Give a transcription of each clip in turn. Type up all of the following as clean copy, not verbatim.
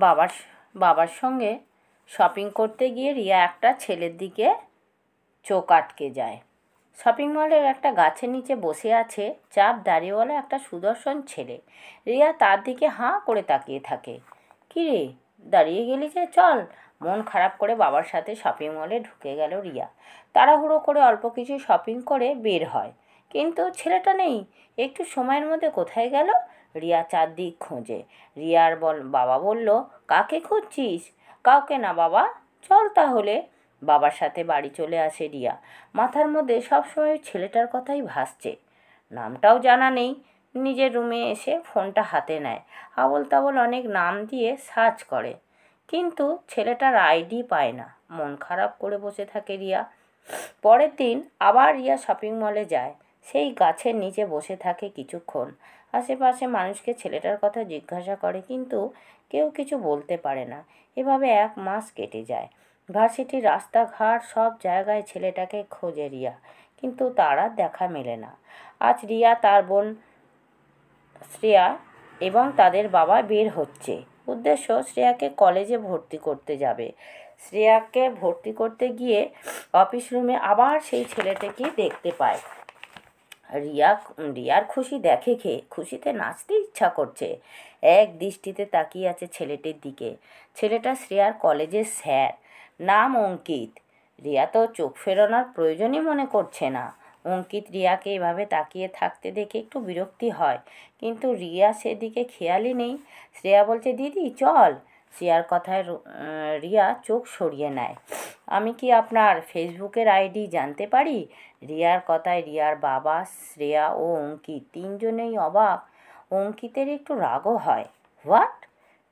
বাবার বাবার সঙ্গে শপিং করতে গিয়ে রিয়া একটা ছেলের দিকে চোখ আটকে যায়। শপিং মলের একটা গাছের নিচে বসে আছে চাপ দাড়িওয়ালা একটা সুদর্শন ছেলে। রিয়া তার দিকে হাঁ করে তাকিয়ে থাকে। কী রে, দাঁড়িয়ে গেলি যে, চল। মন খারাপ করে বাবার সাথে শপিং মলে ঢুকে গেল রিয়া। তাড়াহুড়ো করে অল্প কিছু শপিং করে বের হয়, কিন্তু ছেলেটা নেই। একটু সময়ের মধ্যে কোথায় গেল? রিয়া চারদিক খোঁজে। রিয়ার বাবা বলল, কাকে খুঁজছিস? কাউকে না বাবা, চল তাহলে। বাবার সাথে বাড়ি চলে আসে রিয়া। মাথার মধ্যে সবসময় ছেলেটার কথাই ভাসছে। নামটাও জানা নেই। নিজের রুমে এসে ফোনটা হাতে নেয়। আবোল তাবোল অনেক নাম দিয়ে সার্চ করে, কিন্তু ছেলেটার আইডি পায় না। মন খারাপ করে বসে থাকে রিয়া। পরের দিন আবার রিয়া শপিং মলে যায়। সেই গাছের নিচে বসে থাকে কিছুক্ষণ। আশেপাশে মানুষকে ছেলেটার কথা জিজ্ঞাসা করে, কিন্তু কেউ কিছু বলতে পারে না। এভাবে 1 মাস কেটে যায়। ভার্সিটির রাস্তাঘাট সব জায়গায় ছেলেটাকে খোঁজে রিয়া, কিন্তু তার আর দেখা মেলে না। আজ রিয়া, তার বোন শ্রেয়া এবং তাদের বাবা বের হচ্ছে। উদ্দেশ্য, শ্রেয়াকে কলেজে ভর্তি করতে যাবে। শ্রেয়াকে ভর্তি করতে গিয়ে অফিস রুমে আবার সেই ছেলেটাকে দেখতে পায়। রিয়ার খুশি দেখে খুশিতে নাচতে ইচ্ছা করছে। এক দৃষ্টিতে তাকিয়ে আছে ছেলেটির দিকে। ছেলেটা শ্রেয়ার কলেজের স্যার, নাম অঙ্কিত। রিয়া তো চোখ ফেরানোর প্রয়োজনই মনে করছে না। অঙ্কিত রিয়াকে এভাবে তাকিয়ে থাকতে দেখে একটু বিরক্তি হয়, কিন্তু রিয়া সেদিকে খেয়ালই নেই। শ্রেয়া বলছে, দিদি চল। শ্রেয়ার কথায় রিয়া চোখ সরিয়ে নেয়। আমি কি আপনার ফেসবুকের আইডি জানতে পারি? রিয়ার কথায় রিয়ার বাবা, শ্রেয়া ও অঙ্কিত তিনজনেই অবাক। অঙ্কিতের একটু রাগও হয়। হোয়াট?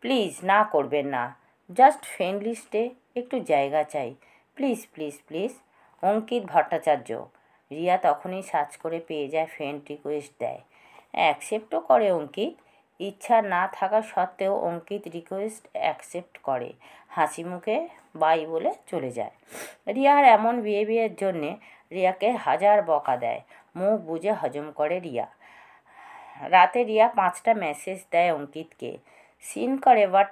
প্লিজ না করবেন না, জাস্ট ফ্রেন্ড লিস্টে একটু জায়গা চাই, প্লিজ প্লিজ প্লিজ। অঙ্কিত ভট্টাচার্য। রিয়া তখনই সার্চ করে পেয়ে যায়, ফ্রেন্ড রিকোয়েস্ট দেয়, অ্যাকসেপ্টও করে অঙ্কিত। ইচ্ছা না থাকা সত্ত্বেও অঙ্কিত রিকোয়েস্ট অ্যাকসেপ্ট করে, হাসি মুখে বাই বলে চলে যায়। রিয়ার এমন বিহেভিয়ারের জন্যে রিয়াকে হাজার বকা দেয়, মুখ বুজে হজম করে রিয়া। রাতে রিয়া 5টা মেসেজ দেয় অঙ্কিতকে, সিন করে, বাট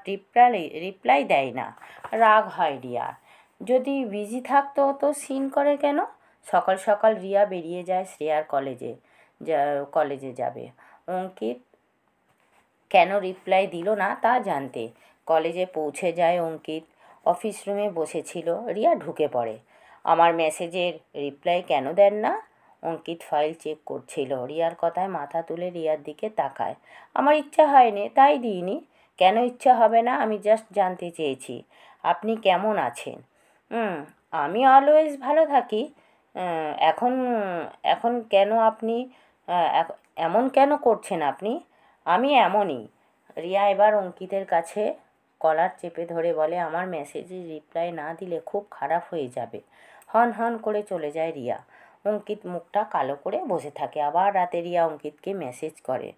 রিপ্লাই দেয় না। রাগ হয় রিয়ার। যদি বিজি থাকতো তো সিন করে কেন? সকাল সকাল রিয়া বেরিয়ে যায় শ্রেয়ার কলেজে যাবে। অঙ্কিত কেন রিপ্লাই দিল না তা জানতে। কলেজে পৌঁছে যায় অঙ্কিত। অফিস রুমে বসেছিল। রিয়া ঢুকে পড়ে। আমার মেসেজের রিপ্লাই কেন দেন না? অঙ্কিত ফাইল চেক করছিল। রিয়ার কথায় মাথা তুলে রিয়ার দিকে তাকায়। আমার ইচ্ছা হয়নি তাই দিইনি। কেন ইচ্ছা হবে না? আমি জাস্ট জানতে চেয়েছি আপনি কেমন আছেন। আমি অলওয়েজ ভালো থাকি। এখন এখন কেন আপনি এমন কেন করছেন আপনি? আমি এমনই। রিয়া এবার অঙ্কিতের কাছে কলার চেপে ধরে বলে, আমার মেসেজে রিপ্লাই না দিলে খুব খারাপ হয়ে যাবে। হন হন করে চলে যায় রিয়া। অঙ্কিত মুখটা কালো করে বসে থাকে। আবার রাতে রিয়া অঙ্কিতকে মেসেজ করে।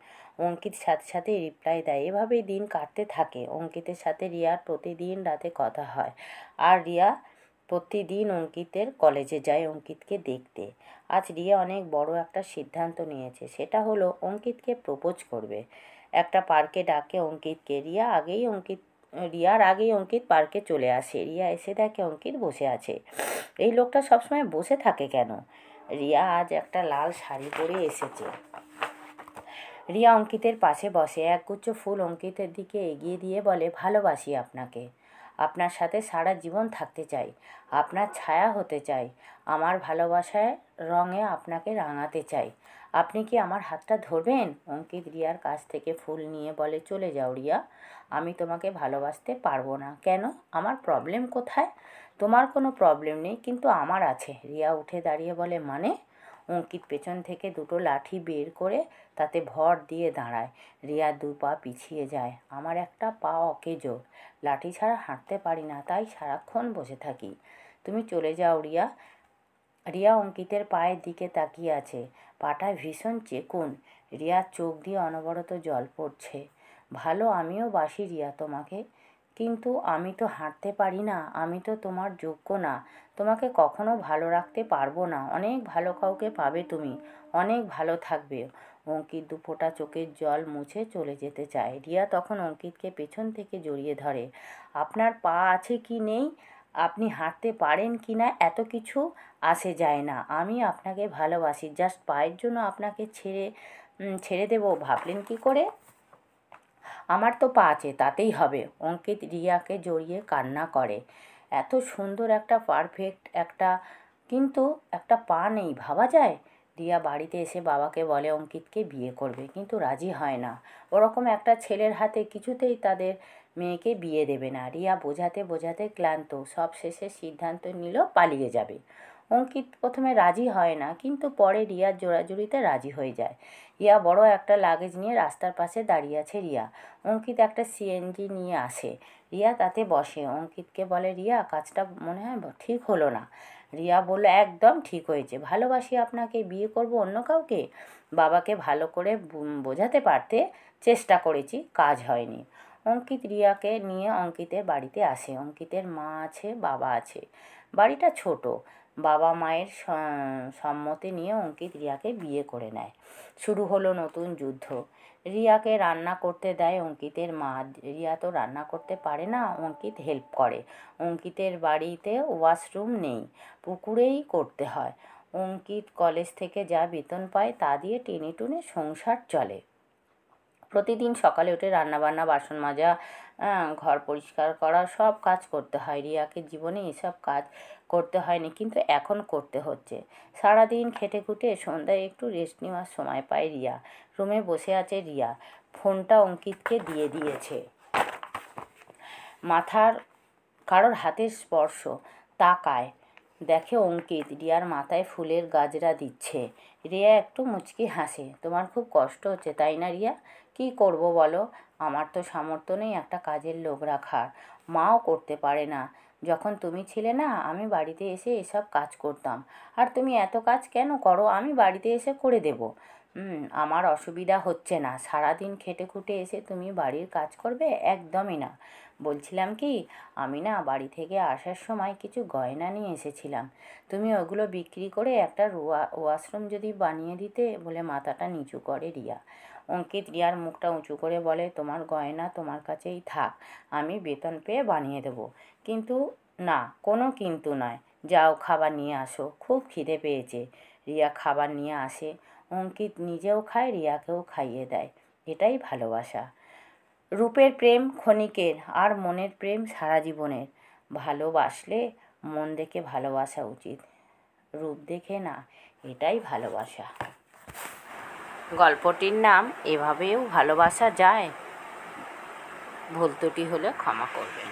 অঙ্কিত সাথে সাথে রিপ্লাই দেয়। এভাবেই দিন কাটতে থাকে। অঙ্কিতের সাথে রিয়ার প্রতিদিন রাতে কথা হয়, আর রিয়া প্রতিদিন অঙ্কিতের কলেজে যায় অঙ্কিতকে দেখতে। আজ রিয়া অনেক বড় একটা সিদ্ধান্ত নিয়েছে, সেটা হলো অঙ্কিতকে প্রপোজ করবে। একটা পার্কে ডাকে অঙ্কিতকে। রিয়ার আগেই অঙ্কিত পার্কে চলে আসে। রিয়া এসে দেখে অঙ্কিত বসে আছে। এই লোকটা সবসময় বসে থাকে কেন? রিয়া আজ একটা লাল শাড়ি পরে এসেছে। রিয়া অঙ্কিতের পাশে বসে। একগুচ্ছ ফুল অঙ্কিতের দিকে এগিয়ে দিয়ে বলে, ভালোবাসি আপনাকে। আপনার সাথে সারা জীবন থাকতে চাই। আপনার ছায়া হতে চাই। আমার ভালোবাসায় রঙে আপনাকে রাঙাতে চাই। আপনি কি আমার হাতটা ধরবেন? অঙ্কিত রিয়ার কাছ থেকে ফুল নিয়ে বলে, চলে যাও রিয়া, আমি তোমাকে ভালোবাসতে পারবো না। কেন? আমার প্রবলেম কোথায়? তোমার কোনো প্রবলেম নেই, কিন্তু আমার আছে। রিয়া উঠে দাঁড়িয়ে বলে, মানে? অঙ্কিত পেছন থেকে দুটো লাঠি বের করে তাতে ভর দিয়ে দাঁড়ায়। রিয়া 2 পা পিছিয়ে যায়। আমার একটা পা অকেজো, লাঠি ছাড়া হাঁটতে পারি না, তাই সারাক্ষণ বসে থাকি। তুমি চলে যাও রিয়া। রিয়া অঙ্কিতের পায়ের দিকে তাকিয়ে আছে। পাটা ভীষণ চেকুন। রিয়ার চোখ দিয়ে অনবরত জল পড়ছে। ভালো আমিও বাসি রিয়া তোমাকে, কিন্তু আমি তো হাঁটতে পারি না। আমি তো তোমার যোগ্য না। তোমাকে কখনো ভালো রাখতে পারবো না। অনেক ভালো কাউকে পাবে তুমি, অনেক ভালো থাকবে। অঙ্কিত দুফোঁটা চোখের জল মুছে চলে যেতে চায়। রিয়া তখন অঙ্কিতকে পেছন থেকে জড়িয়ে ধরে। আপনার পা আছে কি নেই, আপনি হাঁটতে পারেন কি না, এত কিছু আসে যায় না। আমি আপনাকে ভালোবাসি, জাস্ট পায়ের জন্য আপনাকে ছেড়ে দেবো ভাবলেন কি করে? আমার তো পা আছে, তাতেই হবে। অঙ্কিত রিয়াকে জড়িয়ে কান্না করে। এত সুন্দর একটা পারফেক্ট কিন্তু একটা পা নেই, ভাবা যায়? রিয়া বাড়িতে এসে বাবাকে বলে অঙ্কিতকে বিয়ে করবে, কিন্তু রাজি হয় না। ওরকম একটা ছেলের হাতে কিছুতেই তাদের মেয়েকে বিয়ে দেবে না। রিয়া বোঝাতে বোঝাতে ক্লান্ত, সব শেষে সিদ্ধান্ত নিল পালিয়ে যাবে। অঙ্কিত প্রথমে রাজি হয় না, কিন্তু পরে রিয়ার জোড়াজুড়িতে রাজি হয়ে যায়। রিয়া বড় একটা লাগেজ নিয়ে রাস্তার পাশে দাঁড়িয়ে আছে। রিয়া অঙ্কিত একটা সিএনজি নিয়ে আসে। রিয়া তাতে বসে। অঙ্কিতকে বলে, রিয়া কাজটা মনে হয় ঠিক হলো না। রিয়া বলল, একদম ঠিক হয়েছে, ভালোবাসি আপনাকে, বিয়ে করব অন্য কাউকে? বাবাকে ভালো করে বোঝাতে পারতে চেষ্টা করেছি, কাজ হয়নি। অঙ্কিত রিয়াকে নিয়ে অঙ্কিতের বাড়িতে আসে। অঙ্কিতের মা আছে, বাবা আছে। বাড়িটা ছোট। বাবা মায়ের সম্মতি নিয়ে অঙ্কিত রিয়াকে বিয়ে করে নেয়। শুরু হলো নতুন যুদ্ধ। রিয়াকে রান্না করতে দেয় অঙ্কিতের মা। রিয়া তো রান্না করতে পারে না, অঙ্কিত হেল্প করে। অঙ্কিতের বাড়িতে ওয়াশরুম নেই, পুকুরেই করতে হয়। অঙ্কিত কলেজ থেকে যা বেতন পায় তা দিয়ে টেনে টুনে সংসার চলে। প্রতিদিন সকালে উঠে রান্নাবান্না, বাসন মাজা, ঘর পরিষ্কার করা, সব কাজ করতে হয়। রিয়াকে জীবনে এসব কাজ করতে হয়নি, কিন্তু এখন করতে হচ্ছে। সারাদিন খেটে খুঁটে সন্ধ্যায় একটু রেস্ট নেওয়ার সময় পায় রিয়া। রুমে বসে আছে রিয়া, ফোনটা অঙ্কিতকে দিয়ে দিয়েছে। মাথার কারোর হাতের স্পর্শ, তাকায়, দেখে অঙ্কিত রিয়ার মাথায় ফুলের গাজরা দিচ্ছে। রিয়া একটু মুচকি হাসে। তোমার খুব কষ্ট হচ্ছে তাই না রিয়া? কী করব বলো, আমার তো সামর্থ্য নেই একটা কাজের লোক রাখার, মাও করতে পারে না। যখন তুমি ছিলে না, আমি বাড়িতে এসে এসব কাজ করতাম। আর তুমি এত কাজ কেন করো, আমি বাড়িতে এসে করে দেবো। আমার অসুবিধা হচ্ছে না, সারাদিন খেটে খুঁটে এসে তুমি বাড়ির কাজ করবে? একদমই না। বলছিলাম কি, আমি না বাড়ি থেকে আসার সময় কিছু গয়না নিয়ে এসেছিলাম, তুমি ওগুলো বিক্রি করে একটা ওয়াশরুম যদি বানিয়ে দিতে, বলে মাথাটা নিচু করে রিয়া। অঙ্কিত রিয়ার মুখটা উঁচু করে বলে, তোমার গয়না তোমার কাছেই থাক, আমি বেতন পেয়ে বানিয়ে দেবো। কিন্তু না, কোনো কিন্তু নয়, যাও খাবার নিয়ে আসো, খুব খিদে পেয়েছে। রিয়া খাবার নিয়ে আসে। অঙ্কিত নিজেও খায়, রিয়াকেও খাইয়ে দেয়। এটাই ভালোবাসা। রূপের প্রেম ক্ষণিকের, আর মনের প্রেম সারা জীবনের। ভালোবাসলে মন দেখে ভালোবাসা উচিত, রূপ দেখে না। এটাই ভালোবাসা। গল্পটির নাম এভাবেও ভালোবাসা যায়। ভুল ত্রুটি হলে ক্ষমা করবেন।